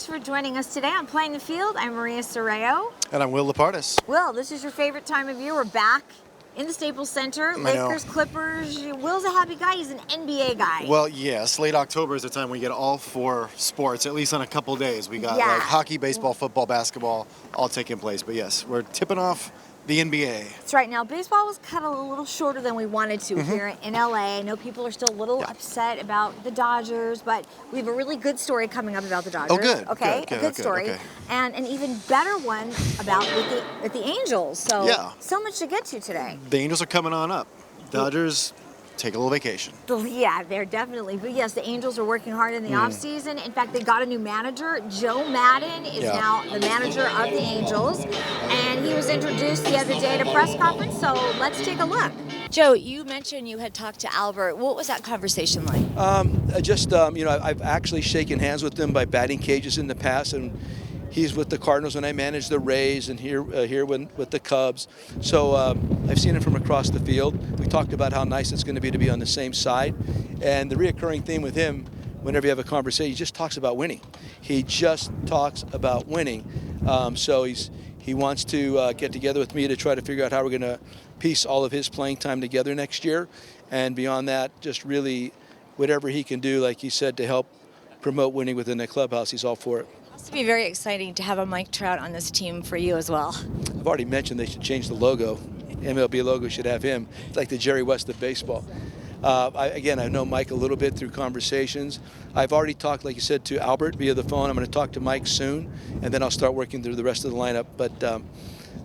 for joining us today on Playing the Field. I'm Maria Serrao. And I'm Will Lupardus. Will, this is your favorite time of year. We're back in the Staples Center. Lakers, Clippers. Will's a happy guy. He's an NBA guy. Well, yes. Late October is the time we get all four sports, at least on a couple days. We got like hockey, baseball, football, basketball, all taking place. But yes, we're tipping off the NBA. That's right. Now, baseball was cut a little shorter than we wanted to here in LA. I know people are still a little upset about the Dodgers, but we have a really good story coming up about the Dodgers. Oh, good. Okay, a good story. Okay. And an even better one about with the Angels. So, so much to get to today. The Angels are coming on up. Dodgers take a little vacation. Yeah, they're definitely. But yes, the Angels are working hard in the offseason. In fact, they got a new manager. Joe Maddon is now the manager of the Angels. And he was introduced the other day at a press conference, so let's take a look. Joe, you mentioned you had talked to Albert. What was that conversation like? I've actually shaken hands with him by batting cages in the past, and he's with the Cardinals when I managed the Rays, and here with the Cubs. So I've seen him from across the field. We talked about how nice it's going to be on the same side. And the reoccurring theme with him, whenever you have a conversation, he just talks about winning. He just talks about winning. So he wants to get together with me to try to figure out how we're going to piece all of his playing time together next year. And beyond that, just really whatever he can do, like he said, to help promote winning within the clubhouse, he's all for it. It must be very exciting to have a Mike Trout on this team for you as well. I've already mentioned they should change the logo. MLB logo should have him. It's like the Jerry West of baseball. I know Mike a little bit through conversations. I've already talked, like you said, to Albert via the phone. I'm going to talk to Mike soon, and then I'll start working through the rest of the lineup. But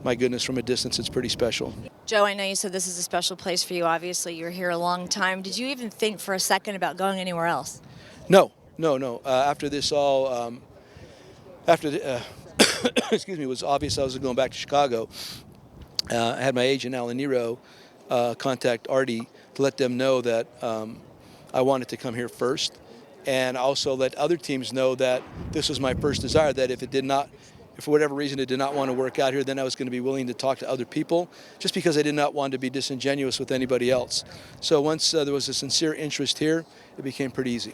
my goodness, from a distance, it's pretty special. Joe, I know you said this is a special place for you. Obviously, you're here a long time. Did you even think for a second about going anywhere else? No. After this all, excuse me, it was obvious I was going back to Chicago. I had my agent, Alan Nero, contact Artie to let them know that I wanted to come here first, and also let other teams know that this was my first desire, that if for whatever reason it did not want to work out here, then I was going to be willing to talk to other people, just because I did not want to be disingenuous with anybody else. So once there was a sincere interest here, it became pretty eased.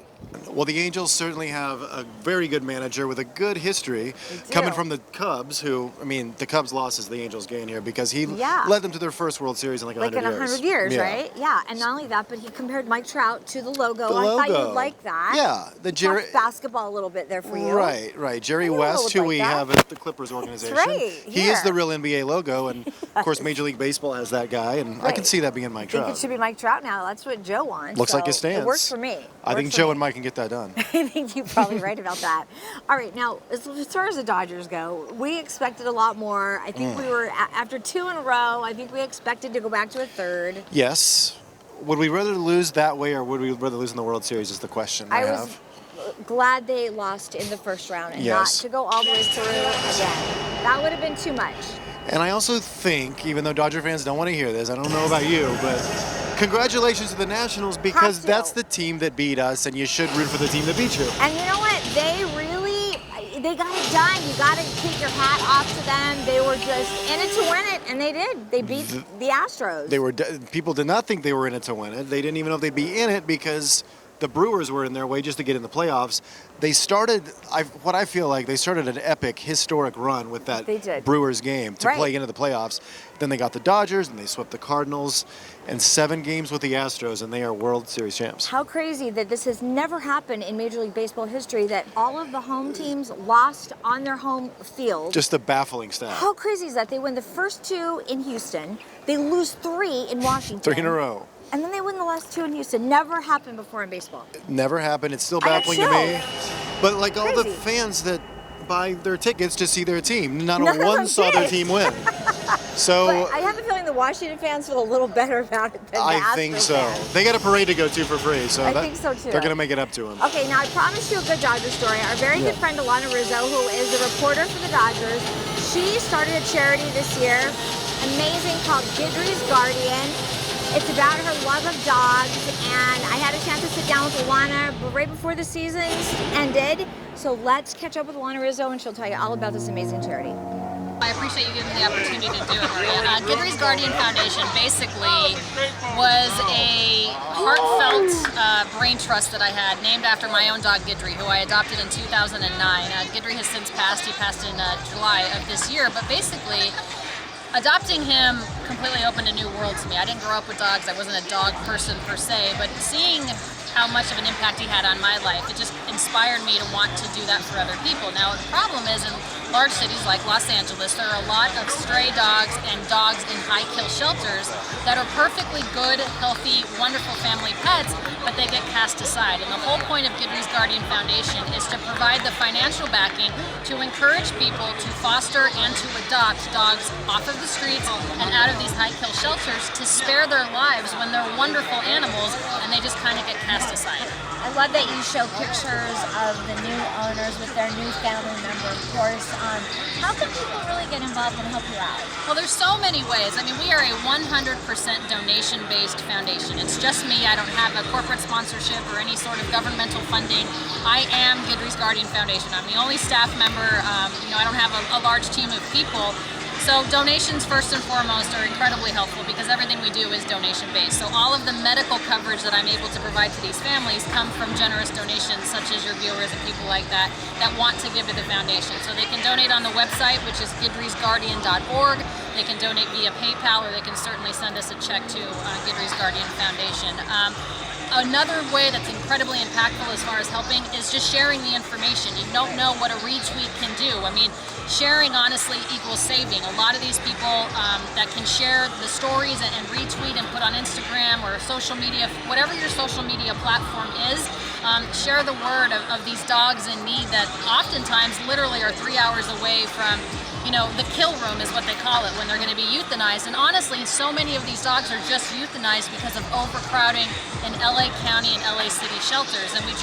Well, the Angels certainly have a very good manager with a good history coming from the Cubs, the Cubs lost as the Angels gained here because he led them to their first World Series in like 100 years. 100 years, right? Yeah, and not only that, but he compared Mike Trout to the logo. I thought you'd like that. Yeah. The Jerry basketball a little bit there for you. Right. Jerry West, who we have at the Clippers organization. That's right. He is the real NBA logo, and of course Major League Baseball has that guy, and I can see that being Mike Trout. I think it should be Mike Trout now. That's what Joe wants. Looks like it stands. It works for me. I think Joe and Mike can get that done. I think you're probably right about that. All right, now, as far as the Dodgers go, we expected a lot more. I think we were, after 2 in a row, I think we expected to go back to a third. Yes. Would we rather lose that way, or would we rather lose in the World Series is the question I have. Was glad they lost in the first round and not to go all the way through again. That would have been too much. And I also think, even though Dodger fans don't want to hear this, I don't know about you, but congratulations to the Nationals, because that's the team that beat us, and you should root for the team that beat you. And you know what? They got it done. You got to take your hat off to them. They were just in it to win it, and they did. They beat the Astros. People did not think they were in it to win it. They didn't even know if they'd be in it because the Brewers were in their way just to get in the playoffs. They started, what I feel like, they started an epic, historic run with that Brewers game to play into the playoffs. Then they got the Dodgers, and they swept the Cardinals, and 7 games with the Astros, and they are World Series champs. How crazy that this has never happened in Major League Baseball history, that all of the home teams lost on their home field. Just a baffling stat. How crazy is that? They win the first 2 in Houston. They lose 3 in Washington. 3 in a row. And then they win the last 2 in Houston. Never happened before in baseball. Never happened. It's still baffling to me. But like all the fans that buy their tickets to see their team, not one saw their team win. So but I have a feeling the Washington fans feel a little better about it than the Astros I think so. fans. They got a parade to go to for free, so I think so too. They're going to make it up to them. Okay, now I promised you a good Dodger story. Our very good friend Alana Rizzo, who is the reporter for the Dodgers, she started a charity this year, amazing, called Gidry's Guardian. It's about her love of dogs, and I had a chance to sit down with Alana right before the season ended. So let's catch up with Alana Rizzo, and she'll tell you all about this amazing charity. I appreciate you giving me the opportunity to do it, Maria. Goodry's Guardian Foundation basically was a heartfelt brain trust that I had, named after my own dog Gidry, who I adopted in 2009. Gidry has since passed. He passed in July of this year, but basically adopting him completely opened a new world to me. I didn't grow up with dogs. I wasn't a dog person per se, but seeing how much of an impact he had on my life, it just inspired me to want to do that for other people. Now, the problem is in large cities like Los Angeles, there are a lot of stray dogs and dogs in high-kill shelters that are perfectly good, healthy, wonderful family pets, but they get cast aside. And the whole point of Goodry's Guardian Foundation is to provide the financial backing to encourage people to foster and to adopt dogs off of the streets and out of these high-kill shelters to spare their lives when they're wonderful animals and they just kind of get cast aside. I love that you show pictures of the new owners with their new family member, of course. How can people really get involved and help you out? Well, there's so many ways. I mean, we are a 100% donation-based foundation. It's just me. I don't have a corporate sponsorship or any sort of governmental funding. I am Goodry's Guardian Foundation. I'm the only staff member. I don't have a large team of people. So donations, first and foremost, are incredibly helpful because everything we do is donation-based. So all of the medical coverage that I'm able to provide to these families come from generous donations, such as your viewers and people like that want to give to the foundation. So they can donate on the website, which is Goodry'sGuardian.org. They can donate via PayPal, or they can certainly send us a check to Goodry's Guardian Foundation. Another way that's incredibly impactful as far as helping is just sharing the information. You don't know what a retweet can do. I mean, sharing honestly equals saving. A lot of these people that can share the stories and retweet and put on Instagram or social media, whatever your social media platform is, share the word of these dogs in need that oftentimes literally are 3 hours away from, the kill room is what they call it when they're going to be euthanized. And honestly, so many of these dogs are just euthanized because of overcrowding in LA County and LA City shelters. And we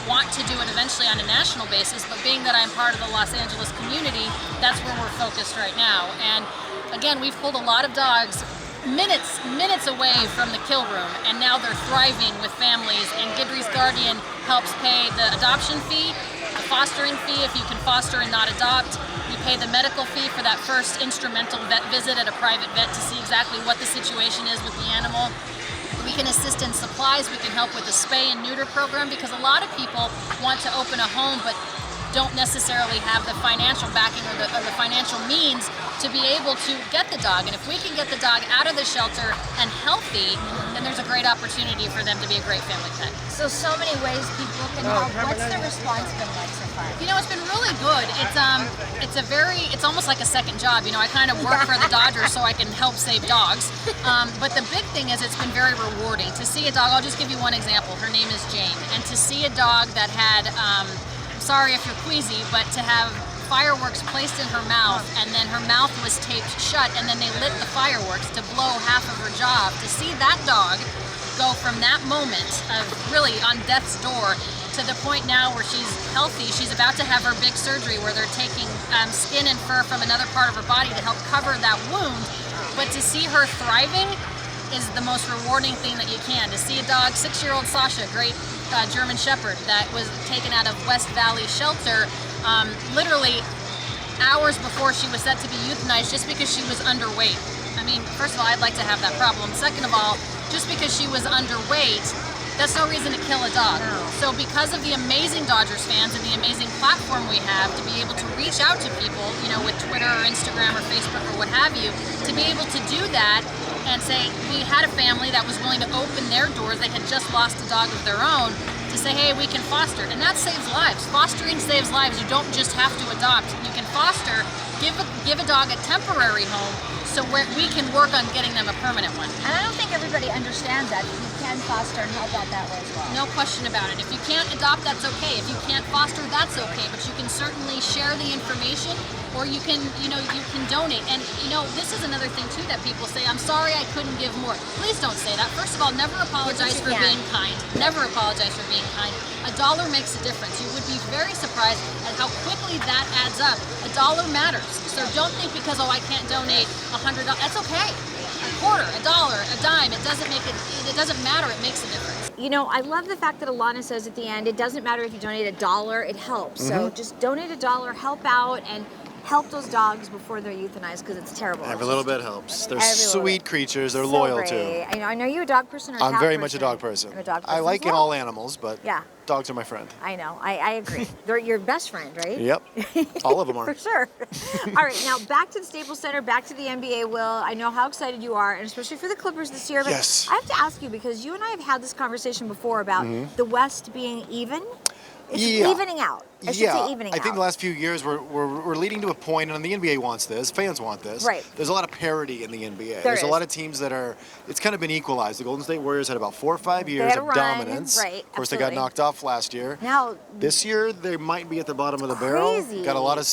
want to do it eventually on a national basis, but being that I'm part of the Los Angeles community, that's where we're focused right now. And again, we've pulled a lot of dogs minutes away from the kill room, and now they're thriving with families, and Goodry's Guardian helps pay the adoption fee, the fostering fee if you can foster and not adopt. You pay the medical fee for that first instrumental vet visit at a private vet to see exactly what the situation is with the animal. We can assist in supplies. We can help with the spay and neuter program because a lot of people want to open a home but don't necessarily have the financial backing or the financial means to be able to get the dog. And if we can get the dog out of the shelter and healthy, then there's a great opportunity for them to be a great family pet. So many ways people can help. What's the response been like so far? It's been really good. It's almost like a second job. I kind of work for the Dodgers so I can help save dogs. But the big thing is it's been very rewarding to see a dog. I'll just give you one example. Her name is Jane. And to see a dog that had, sorry if you're queasy, but to have fireworks placed in her mouth and then her mouth was taped shut and then they lit the fireworks to blow half of her jaw. To see that dog go from that moment of really on death's door to the point now where she's healthy. She's about to have her big surgery where they're taking skin and fur from another part of her body to help cover that wound. But to see her thriving is the most rewarding thing that you can. To see a dog, 6-year-old Sasha, great German Shepherd that was taken out of West Valley Shelter literally hours before she was set to be euthanized just because she was underweight. I mean, first of all, I'd like to have that problem. Second of all, just because she was underweight, that's no reason to kill a dog. So because of the amazing Dodgers fans and the amazing platform we have to be able to reach out to people, with Twitter or Instagram or Facebook or what have you, to be able to do that and say, we had a family that was willing to open their doors, they had just lost a dog of their own, to say, hey, we can foster. And that saves lives. Fostering saves lives. You don't just have to adopt. You can foster, give a dog a temporary home so where we can work on getting them a permanent one. And I don't think everybody understands that. You can foster and help out that way as well. No question about it. If you can't adopt, that's okay. If you can't foster, that's okay. But you can certainly share the information, or you can, you can donate. And this is another thing too that people say, I'm sorry I couldn't give more. Please don't say that. First of all, never apologize for being kind. Never apologize for being kind. $1 makes a difference. You would be very surprised at how quickly that adds up. $1 matters. So don't think because, I can't donate $100. That's okay. A quarter, $1, a dime. It doesn't matter. It makes a difference. I love the fact that Alana says at the end, it doesn't matter if you donate $1, it helps. So just donate $1, help out, and help those dogs before they're euthanized because it's terrible. Every little bit helps. They're Every sweet creatures. They're so loyal great. too. I know you're a dog person or a cat I'm very person? much a dog person. I'm a dog person I like as well. all animals, but yeah. dogs are my friend. I know. I agree. They're your best friend, right? Yep. All of them are. For sure. All right, now back to the Staples Center, back to the NBA, Will. I know how excited you are, and especially for the Clippers this year. But Yes. I have to ask you, because you and I have had this conversation before about the West being even. It's evening out. I should say evening out. I think the last few years we're leading to a point, and the NBA wants this, fans want this. Right. There's a lot of parity in the NBA. There There's a is. lot of teams that are, it's kind of been equalized. The Golden State Warriors had about 4 or 5 years had a of run, dominance. right, Of course, they got absolutely. knocked off last year. Now, This year, they might be at the bottom of the barrel. crazy. Got a lot of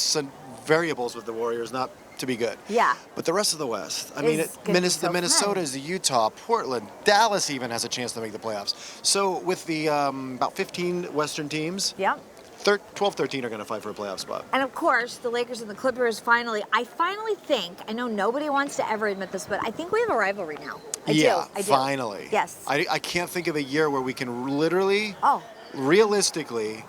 variables with the Warriors not to be good. Yeah. But the rest of the West, I Is mean, gonna be so the Minnesotas, the Utah, Portland, Dallas even has a chance to make the playoffs. So with the about 15 Western teams, yeah. 12, 13 are going to fight for a playoff spot. And of course, the Lakers and the Clippers I finally think, I know nobody wants to ever admit this, but I think we have a rivalry now. I do. Finally. Yes. I can't think of a year where we can literally, realistically,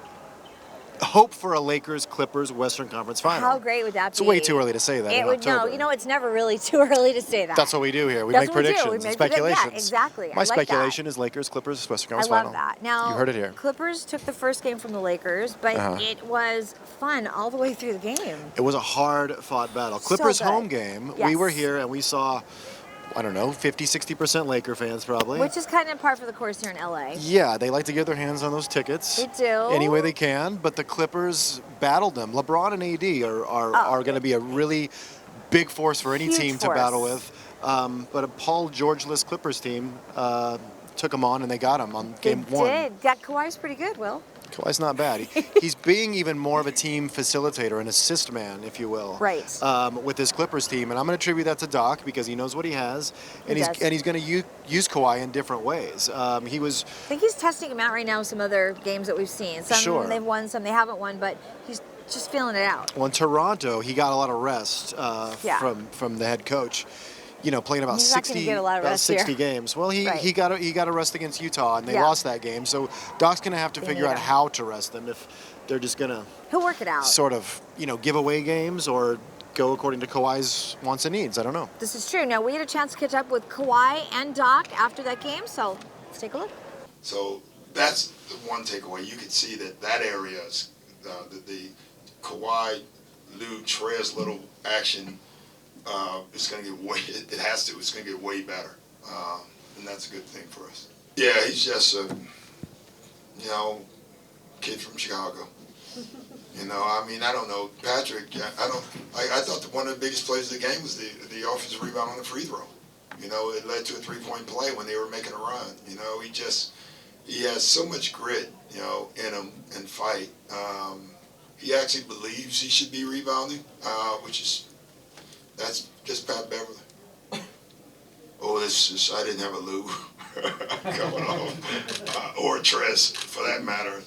hope for a Lakers-Clippers Western Conference final. How great would that be? It's way too early to say that in October. No, it's never really too early to say that. That's what we do here. We That's make what we do. predictions, We make speculations. Yeah, exactly. My I like speculation that. is Lakers-Clippers Western I Conference love final. that. Now, you heard it here. Clippers took the first game from the Lakers, but it was fun all the way through the game. It was a hard-fought battle. So Clippers good. home game, Yes. we were here and we saw, I don't know, 50, 60% Laker fans probably. Which is kind of par for the course here in LA. Yeah, they like to get their hands on those tickets. They do. Any way they can, but the Clippers battled them. LeBron and AD are going to be a really big force for any Huge team to force. battle with. But a Paul George-less Clippers team took them on, and they got them on game one. They did. That Kawhi's pretty good, Will. Kawhi's not bad. He's being even more of a team facilitator, an assist man, if you will. Right. With his Clippers team, and I'm going to attribute that to Doc because he knows what he has, and He he's does. going to use Kawhi in different ways. He was. I think he's testing him out right now with some other games that we've seen. Some Sure. they've won, some they haven't won, but he's just feeling it out. Well, in Toronto, he got a lot of rest Yeah. from the head coach. You know, playing about He's not gonna 60 get a lot of about rest 60 here. games. Well, he Right. got a rest against Utah, and they Yeah. lost that game. So Doc's going to have to They figure need out him. how to rest them if they're just going to He'll work it out. sort of give away games or go according to Kawhi's wants and needs. I don't know. This is true. Now, we had a chance to catch up with Kawhi and Doc after that game, so let's take a look. So that's the one takeaway. You can see that area is the Kawhi, Lou, Trez little action. It's going to get way. It has to. It's going to get way better, and that's a good thing for us. Yeah, he's just a kid from Chicago. I mean, I don't know, Patrick. I thought that one of the biggest plays of the game was the offensive rebound on the free throw. It led to a 3-point play when they were making a run. He has so much grit, in him and fight. He actually believes he should be rebounding, that's just Pat Beverly. Oh, I didn't have a Lou going on, or Trez for that matter.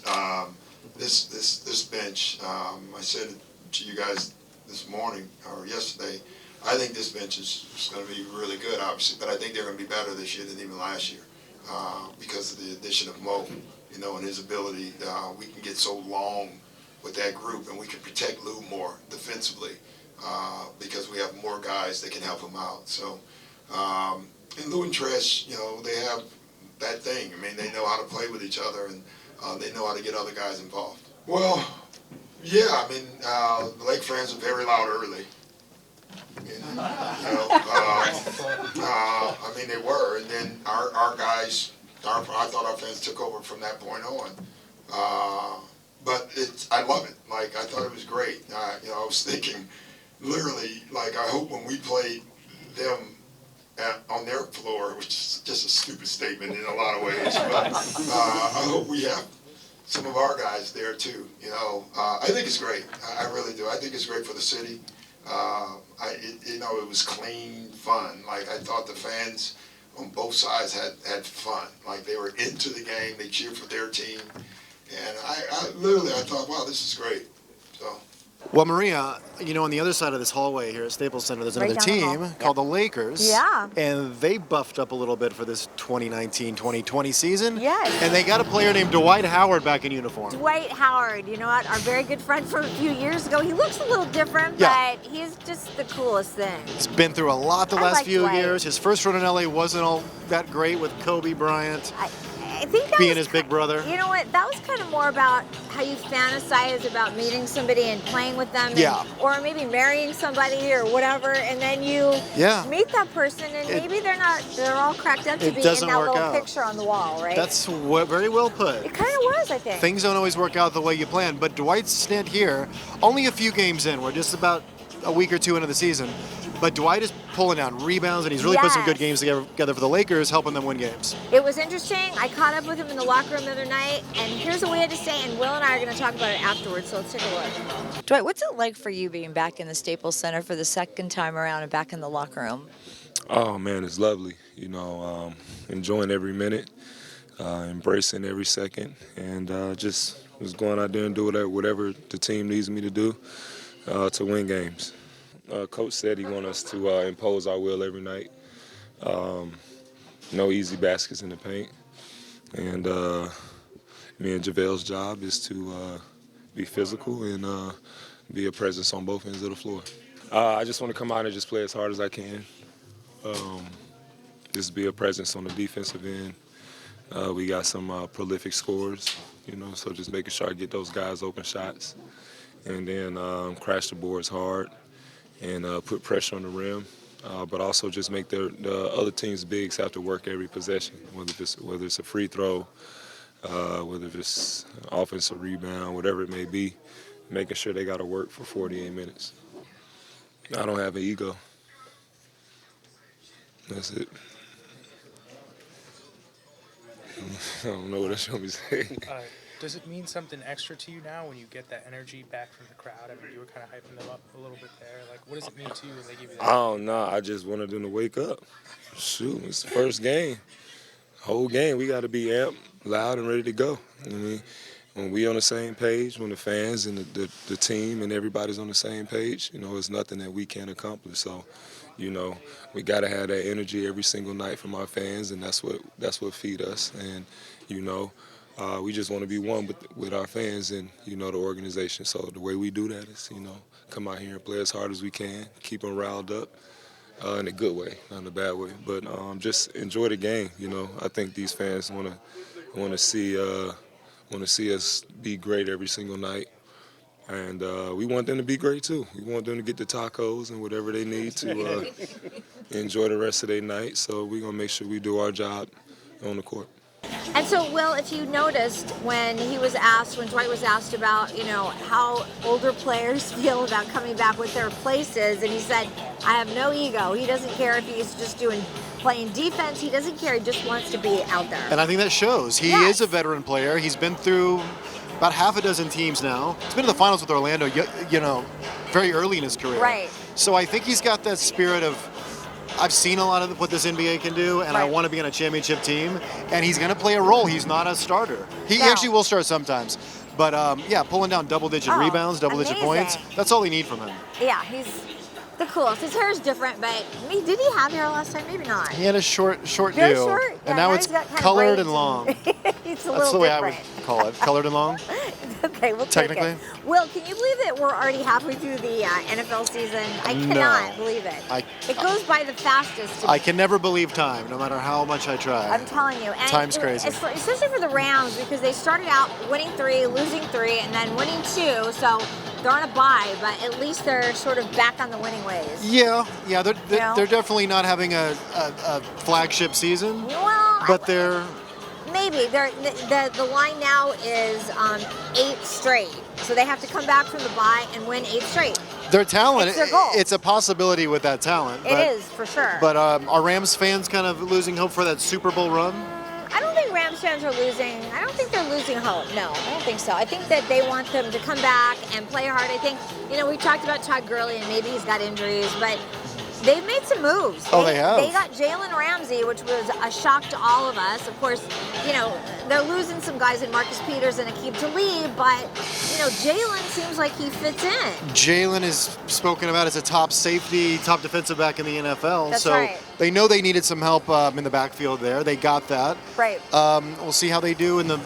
This bench, I said to you guys this morning or yesterday, I think this bench is going to be really good, obviously, but I think they're going to be better this year than even last year because of the addition of Mo, and his ability. We can get so long with that group, and we can protect Lou more defensively because we have more guys that can help him out. So, and Lou and Trez, they have that thing. I mean, they know how to play with each other, and they know how to get other guys involved. Well, yeah, I mean, the Lake fans are very loud early. I mean, they were, and then our guys, I thought our fans took over from that point on. But I love it. I thought it was great. I was thinking, literally, I hope when we played them on their floor, which is just a stupid statement in a lot of ways, but I hope we have some of our guys there too. I think it's great. I really do. I think it's great for the city. It was clean, fun. I thought the fans on both sides had fun. They were into the game. They cheered for their team. And I thought, wow, this is great. So Well, Maria, on the other side of this hallway here at Staples Center, there's another team called the Lakers. Yeah. And they buffed up a little bit for this 2019-2020 season. Yes. And they got a player named Dwight Howard back in uniform. Dwight Howard, you know what? Our very good friend from a few years ago. He looks a little different, but he's just the coolest thing. He's been through a lot the last few years. His first run in LA wasn't all that great with Kobe Bryant. I think that being his big brother. You know what? That was kind of more about how you fantasize about meeting somebody and playing with them. Or maybe marrying somebody or whatever, and then you meet that person and maybe they're all cracked up to be in that little picture on the wall, right? That's very well put. It kind of was, I think. Things don't always work out the way you plan, but Dwight's stint here, only a few games in, we're just about a week or two into the season, but Dwight is pulling down rebounds, and he's really put some good games together for the Lakers, helping them win games. It was interesting. I caught up with him in the locker room the other night, and here's what we had to say, and Will and I are going to talk about it afterwards, so let's take a look. Dwight, what's it like for you being back in the Staples Center for the second time around and back in the locker room? Oh, man, it's lovely. Enjoying every minute, embracing every second, and just going out there and do whatever the team needs me to do to win games. Coach said he wants us to impose our will every night. No easy baskets in the paint. And me and JaVale's job is to be physical and be a presence on both ends of the floor. I just want to come out and just play as hard as I can. Just be a presence on the defensive end. We got some prolific scorers, so just making sure I get those guys open shots. And then crash the boards hard and put pressure on the rim, but also just make the other team's bigs have to work every possession, whether it's a free throw, whether it's offensive rebound, whatever it may be, making sure they got to work for 48 minutes. I don't have an ego. That's it. I don't know what else you want me to say. Does it mean something extra to you now when you get that energy back from the crowd? I mean, you were kind of hyping them up a little bit there. Like, what does it mean to you when they give you that? Oh, no, I just wanted them to wake up. Shoot, it's the first game. Whole game, we got to be amped, loud, and ready to go. When we on the same page, when the fans and the team and everybody's on the same page, it's nothing that we can't accomplish. So, we got to have that energy every single night from our fans, and that's what feed us. And, we just want to be one with our fans and, the organization. So the way we do that is, come out here and play as hard as we can, keep them riled up in a good way, not in a bad way. But just enjoy the game. I think these fans want to see us be great every single night. And we want them to be great, too. We want them to get the tacos and whatever they need to enjoy the rest of their night. So we're going to make sure we do our job on the court. And so, Will, if you noticed when Dwight was asked about, how older players feel about coming back with their places, and he said, I have no ego. He doesn't care if he's just playing defense. He doesn't care. He just wants to be out there. And I think that shows. He is a veteran player. He's been through about half a dozen teams now. He's been in the finals with Orlando, very early in his career. Right. So I think he's got that spirit of, I've seen a lot of what this NBA can do, and I want to be on a championship team. And he's going to play a role. He's not a starter. He actually will start sometimes. But, pulling down double-digit rebounds, double-digit points, that's all they need from him. Yeah, he's the coolest. His hair is different, but did he have hair last time? Maybe not. He had a short deal. Short? And now it's colored and long. It's a That's the little way different. I would call it. Colored and long? Okay, we'll Technically. take it. Will, can you believe that we're already halfway through the NFL season? I cannot believe it. It goes by the fastest to me. I can never believe time, no matter how much I try. I'm telling you. And Time's crazy. Especially for the Rams, because they started out winning 3, losing 3, and then winning 2, so they're on a bye, but at least they're sort of back on the winning ways. Yeah, they're definitely not having a flagship season, but they're... Maybe. The line now is 8 straight. So they have to come back from the bye and win 8 straight. Their talent, it's their goal. It's a possibility with that talent. It is, for sure. But are Rams fans kind of losing hope for that Super Bowl run? I don't think Rams fans are losing. I don't think they're losing hope. No, I don't think so. I think that they want them to come back and play hard. I think, we talked about Todd Gurley and maybe he's got injuries, but They've made some moves. Oh, they have. They got Jalen Ramsey, which was a shock to all of us. Of course, they're losing some guys in Marcus Peters and Aqib Talib, but, Jalen seems like he fits in. Jalen is spoken about as a top safety, top defensive back in the NFL. That's so right. They know they needed some help in the backfield there. They got that. Right. We'll see how they do in the,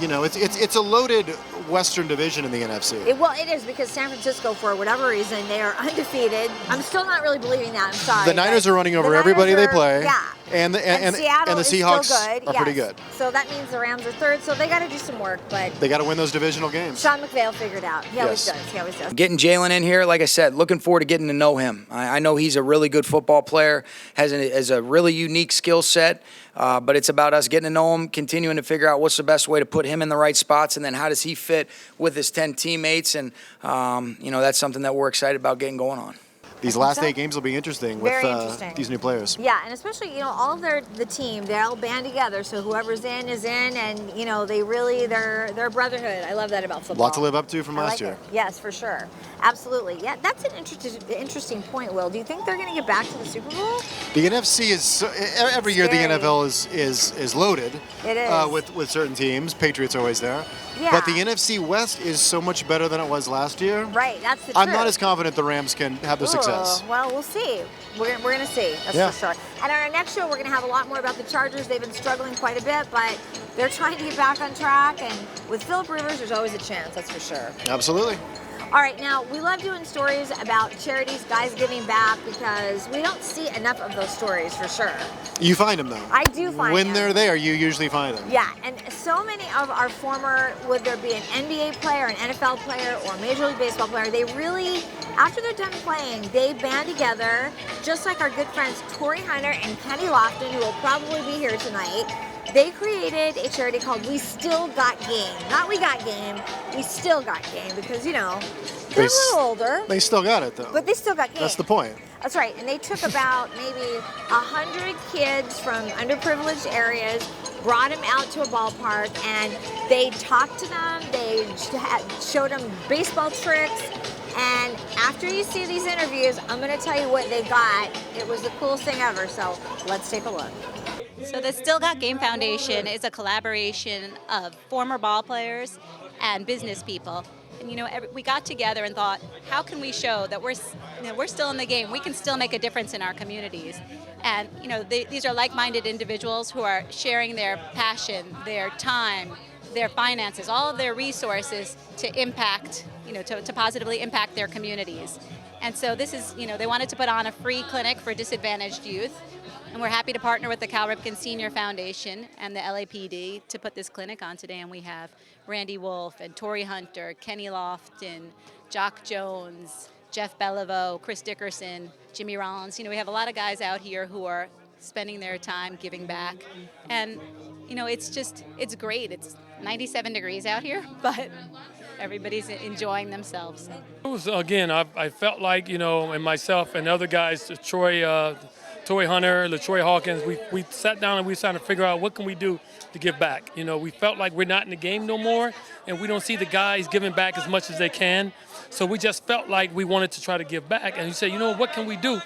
it's a loaded Western Division in the NFC. It is, because San Francisco, for whatever reason, they are undefeated. I'm still not really believing that. I'm sorry. The Niners are running over everybody they play. Yeah. And Seattle the is Seahawks still good. are pretty good. So that means the Rams are third. So they got to do some work, but They got to win those divisional games. Sean McVay will figure it out. He always Yes. does. He always does. Getting Jalen in here, like I said, looking forward to getting to know him. I know he's a really good football player, has a really unique skill set, but it's about us getting to know him, continuing to figure out what's the best way to put him in the right spots, and then how does he fit with his 10 teammates, and that's something that we're excited about getting going on. These last 8 games will be interesting with Very interesting. these new players. Yeah, and especially, all of the team, they all band together. So whoever's in is in, and they're a brotherhood. I love that about football. A lot to live up to from last year. Yes, for sure, absolutely. Yeah, that's an interesting point, Will. Do you think they're going to get back to the Super Bowl? The NFC is every year the Scary. NFL is loaded. It is. With certain teams. Patriots are always there. Yeah. But the NFC West is so much better than it was last year. Right, that's the truth. I'm not as confident the Rams can have the success. Well, we'll see. We're gonna see. That's for sure. And on our next show, we're gonna have a lot more about the Chargers. They've been struggling quite a bit, but they're trying to get back on track. And with Phillip Rivers, there's always a chance. That's for sure. Absolutely. All right, now we love doing stories about charities, guys giving back, because we don't see enough of those stories for sure. You find them though. I do find when them. they're there, you usually find them. Yeah, and so many of our former, whether it be an NBA player, an NFL player, or a Major League Baseball player, they really, after they're done playing, they band together, just like our good friends Torrey Hunter and Kenny Lofton, who will probably be here tonight. They created a charity called We Still Got Game. Not We Got Game, We Still Got Game, because, they're a little older. They still got it though. But they still got game. That's the point. That's right, and they took about maybe 100 kids from underprivileged areas, brought them out to a ballpark, and they talked to them, they showed them baseball tricks, and after you see these interviews, I'm going to tell you what they got. It was the coolest thing ever, so let's take a look. So the Still Got Game Foundation is a collaboration of former ball players and business people. And we got together and thought, how can we show that we're still in the game? We can still make a difference in our communities. And these are like-minded individuals who are sharing their passion, their time, their finances, all of their resources to impact, to positively impact their communities. And so this is, they wanted to put on a free clinic for disadvantaged youth. And we're happy to partner with the Cal Ripken Senior Foundation and the LAPD to put this clinic on today. And we have Randy Wolf and Torrey Hunter, Kenny Lofton, Jock Jones, Jeff Beliveau, Chris Dickerson, Jimmy Rollins. We have a lot of guys out here who are spending their time giving back. And, it's great. It's 97 degrees out here, but everybody's enjoying themselves. It was, again, I felt like, and myself and other guys, Torrey Hunter, LaTroy Hawkins, we sat down and we started to figure out what can we do to give back. We felt like we're not in the game no more, and we don't see the guys giving back as much as they can. So we just felt like we wanted to try to give back. And he said, what can we do?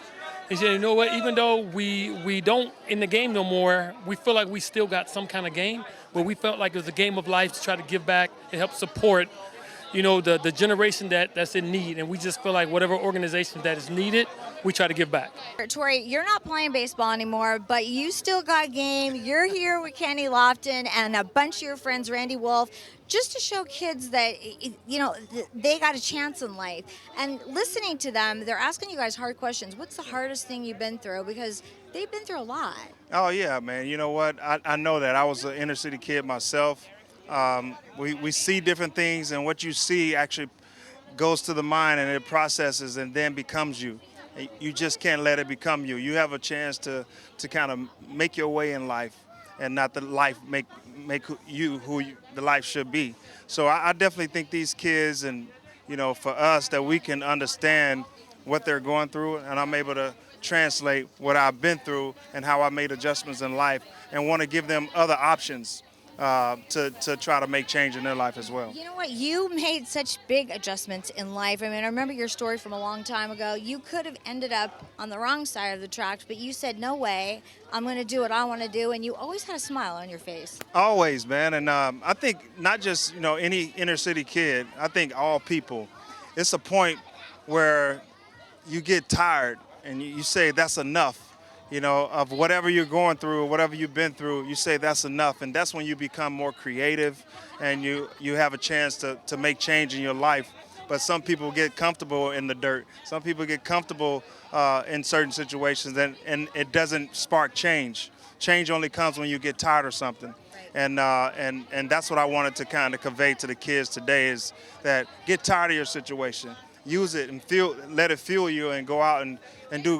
He said, what, even though we don't in the game no more, we feel like we still got some kind of game, but we felt like it was a game of life to try to give back and help support the generation that's in need. And we just feel like whatever organization that is needed, we try to give back. Torrey, you're not playing baseball anymore, but you still got game. You're here with Kenny Lofton and a bunch of your friends, Randy Wolf, just to show kids that, they got a chance in life. And listening to them, they're asking you guys hard questions. What's the hardest thing you've been through? Because they've been through a lot. Oh, yeah, man. You know what? I know that. I was an inner city kid myself. We see different things, and what you see actually goes to the mind, and it processes and then becomes you. You just can't let it become you. You have a chance to kind of make your way in life, and not the life make you who the life should be. So I definitely think these kids, and for us, that we can understand what they're going through, and I'm able to translate what I've been through and how I made adjustments in life, and want to give them other options to try to make change in their life as well. You know what? You made such big adjustments in life. I mean, I remember your story from a long time ago. You could have ended up on the wrong side of the tracks, but you said, no way, I'm going to do what I want to do, and you always had a smile on your face. Always, man. And I think not just, any inner city kid, I think all people, it's a point where you get tired and you say that's enough. Of whatever you're going through or whatever you've been through, you say that's enough. And that's when you become more creative and you have a chance to make change in your life. But some people get comfortable in the dirt. Some people get comfortable in certain situations and it doesn't spark change. Change only comes when you get tired of something. And that's what I wanted to kind of convey to the kids today is that get tired of your situation. Use it and let it fuel you and go out and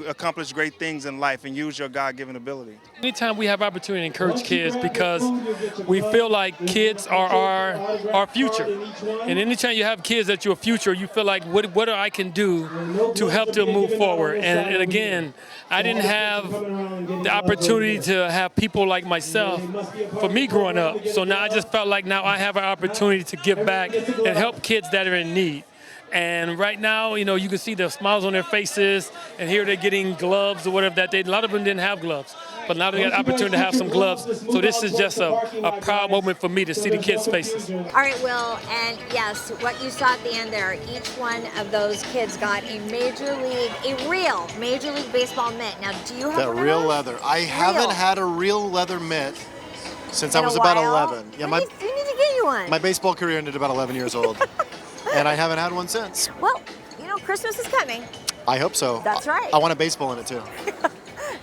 accomplish great things in life and use your God-given ability. Anytime we have opportunity to encourage kids because we feel like kids are our future. And anytime you have kids at your future, you feel like what I can do to help them move forward. And again, I didn't have the opportunity to have people like myself for me growing up. So now I just felt like now I have an opportunity to give back and help kids that are in need. And right now, you can see the smiles on their faces, and here they're getting gloves or whatever a lot of them didn't have gloves, but now they got the opportunity to have some gloves. So this is just a proud moment for me to see the kids' faces. All right, Will, and yes, what you saw at the end there, each one of those kids got a real Major League Baseball mitt. Now, do you have that real leather? I haven't had a real leather mitt since I was about 11. Yeah, we need to get you one. My baseball career ended about 11 years old. And I haven't had one since. Well, Christmas is coming. I hope so. That's right. I want a baseball in it too.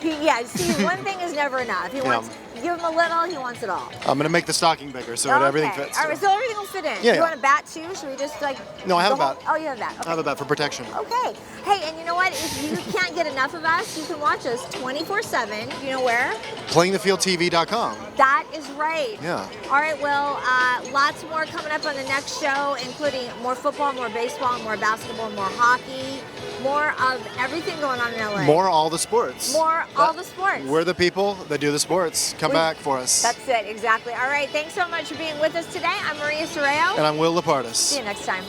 Yeah, see, one thing is never enough. He wants, give him a little, he wants it all. I'm going to make the stocking bigger so that everything fits. All right, so everything will fit in. Yeah. You want a bat too? Should we just No, I have a bat. Oh, you have a bat. Okay. I have a bat for protection. Okay. Hey, and you know what? If you can't get enough of us, you can watch us 24/7. You know where? PlayingTheFieldTV.com. That is right. Yeah. All right, Will, lots more coming up on the next show, including more football, more baseball, more basketball, more hockey, more of everything going on in LA. More all the sports. All the sports. We're the people that do the sports. Come back for us. That's it, exactly. All right, thanks so much for being with us today. I'm Maria Serrao. And I'm Will Lupardus. See you next time.